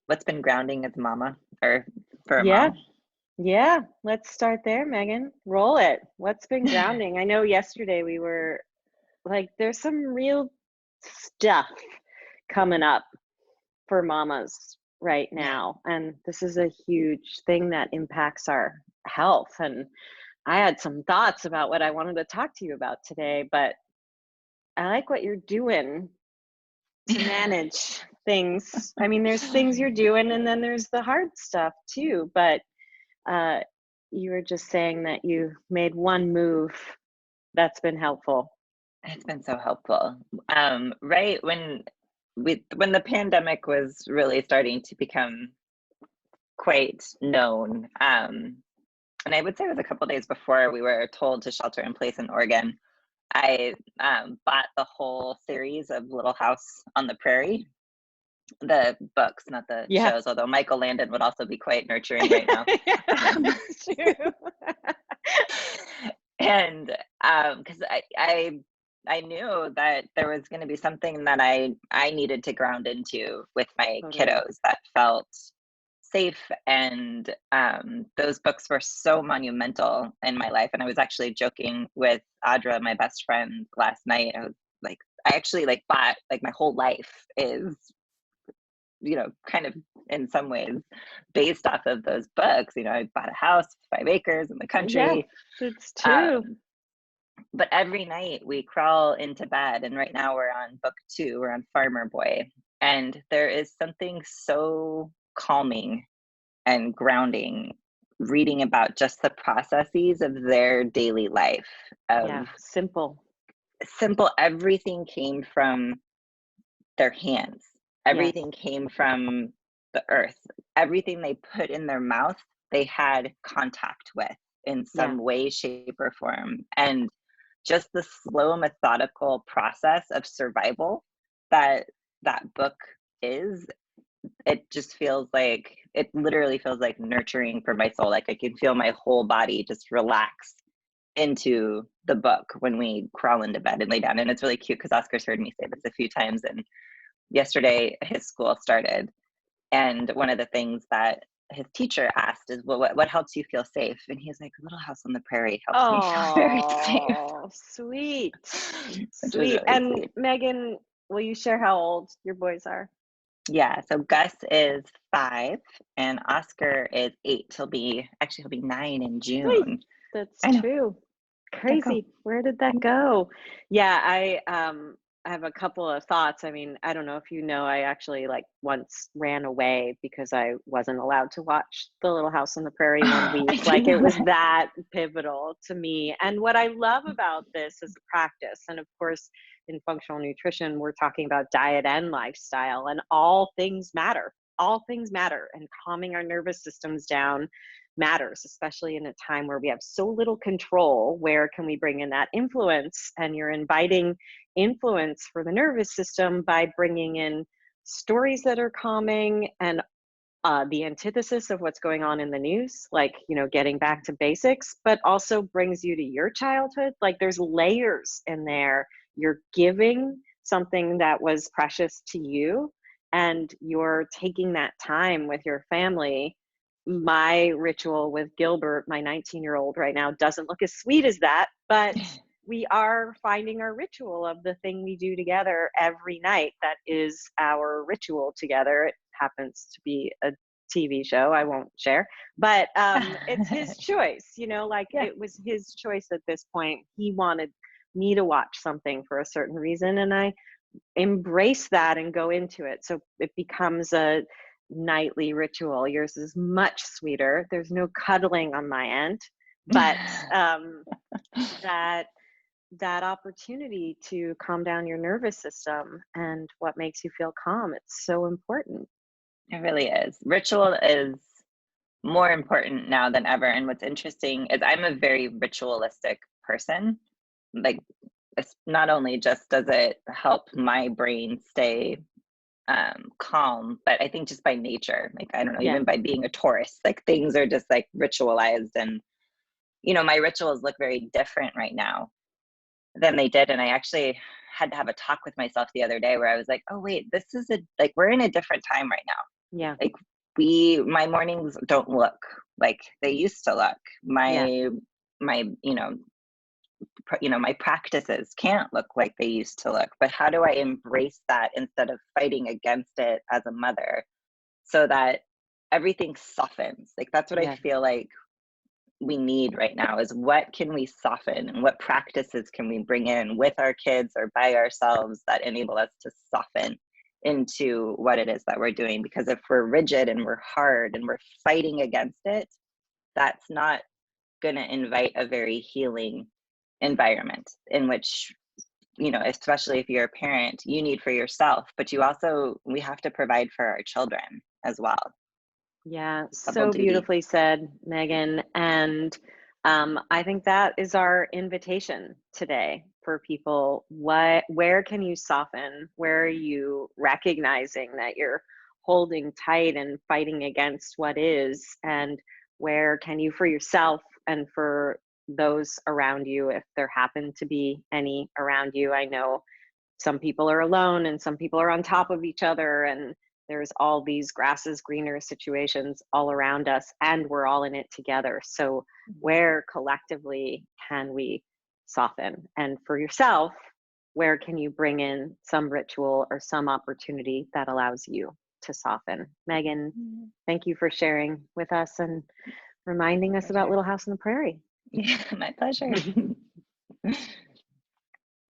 What's been grounding as a mama or for a Yeah, mom? yeah. Let's start there, Megan. Roll it. What's been grounding? I know yesterday we were like, there's some real stuff coming up for mamas right Yeah. now. And this is a huge thing that impacts our health. And I had some thoughts about what I wanted to talk to you about today, but I like what you're doing to manage things. I mean, there's things you're doing, and then there's the hard stuff too. But uh, you were just saying that you made one move that's been helpful. It's been so helpful. Right when the pandemic was really starting to become quite known, and I would say it was a couple days before we were told to shelter in place in Oregon, I bought the whole series of Little House on the Prairie, the books, not the Yeah. shows, although Michael Landon would also be quite nurturing right now. Yeah, it's true. And because I knew that there was going to be something that I needed to ground into with my Totally. kiddos that felt safe, and those books were so monumental in my life. And I was actually joking with Audra, my best friend, last night. I was like, I actually like bought like my whole life is, kind of in some ways based off of those books. I bought a house, 5 acres in the Yeah, country. it's true. um, but every night we crawl into bed, and right now we're on book 2, we're on Farmer Boy, and there is something so calming and grounding reading about just the processes of their daily life, Yeah, of simple. simple, everything came from their hands, Yes. everything came from the earth, everything they put in their mouth they had contact with in Yeah. some way, shape, or form. And just the slow, methodical process of survival that that book is, it just feels like, it literally feels like nurturing for my soul. Like I can feel my whole body just relax into the book when we crawl into bed and lay down. And it's really cute because Oscar's heard me say this a few times. And yesterday his school started, and one of the things that his teacher asked is, well, what helps you feel safe? And he's like, Little House on the Prairie helps me feel very safe. Oh, sweet. Which was Sweet. really And sweet. Megan, will you share how old your boys are? Yeah, so Gus is 5 and Oscar is 8. He'll be 9 in Sweet. June. That's I know. true. Gotta go. Crazy. Where did that go? Yeah, I have a couple of thoughts. I mean, I don't know if you know, I actually like once ran away because I wasn't allowed to watch The Little House on the Prairie one I week. didn't Like it know was that. that pivotal to me. And what I love about this is a practice. And of course, in functional nutrition, we're talking about diet and lifestyle, and all things matter. All things matter. And calming our nervous systems down matters, especially in a time where we have so little control. Where can we bring in that influence? And you're inviting influence for the nervous system by bringing in stories that are calming and the antithesis of what's going on in the news, like, getting back to basics, but also brings you to your childhood. Like there's layers in there. You're giving something that was precious to you, and you're taking that time with your family. My ritual with Gilbert, my 19-year-old right now, doesn't look as sweet as that, but we are finding our ritual of the thing we do together every night. That is our ritual together. It happens to be a TV show I won't share, but it's his choice, like Yeah. it was his choice at this point. He wanted me to watch something for a certain reason, and I embrace that and go into it. So it becomes a nightly ritual. Yours is much sweeter. There's no cuddling on my end, but that that opportunity to calm down your nervous system and what makes you feel calm, it's so important. It really is. Ritual is more important now than ever. And what's interesting is I'm a very ritualistic person. Like, it's not only just does it help my brain stay calm, but I think just by nature, like, I don't know, Yeah. even by being a Taurus, like things are just like ritualized. And, my rituals look very different right now than they did. And I actually had to have a talk with myself the other day where I was like, oh, wait, this is like, we're in a different time right now. Yeah. Like my mornings don't look like they used to look. Yeah. My, my practices can't look like they used to look, but how do I embrace that instead of fighting against it as a mother so that everything softens? Like that's what I Yes. feel like we need right now is what can we soften and what practices can we bring in with our kids or by ourselves that enable us to soften into what it is that we're doing, because if we're rigid and we're hard and we're fighting against it, that's not going to invite a very healing environment in which, especially if you're a parent, you need for yourself, but we have to provide for our children as well. Yeah, Double so duty. beautifully said, Megan. And I think that is our invitation today for people. Where can you soften? Where are you recognizing that you're holding tight and fighting against what is? And where can you, for yourself and for those around you, if there happen to be any around you? I know some people are alone and some people are on top of each other, and there's all these grass is greener situations all around us, and we're all in it together. So where collectively can we soften? And for yourself, where can you bring in some ritual or some opportunity that allows you to soften? Megan, Mhm. thank you for sharing with us and reminding My us about pleasure. Little House on the Prairie. Yeah, my pleasure.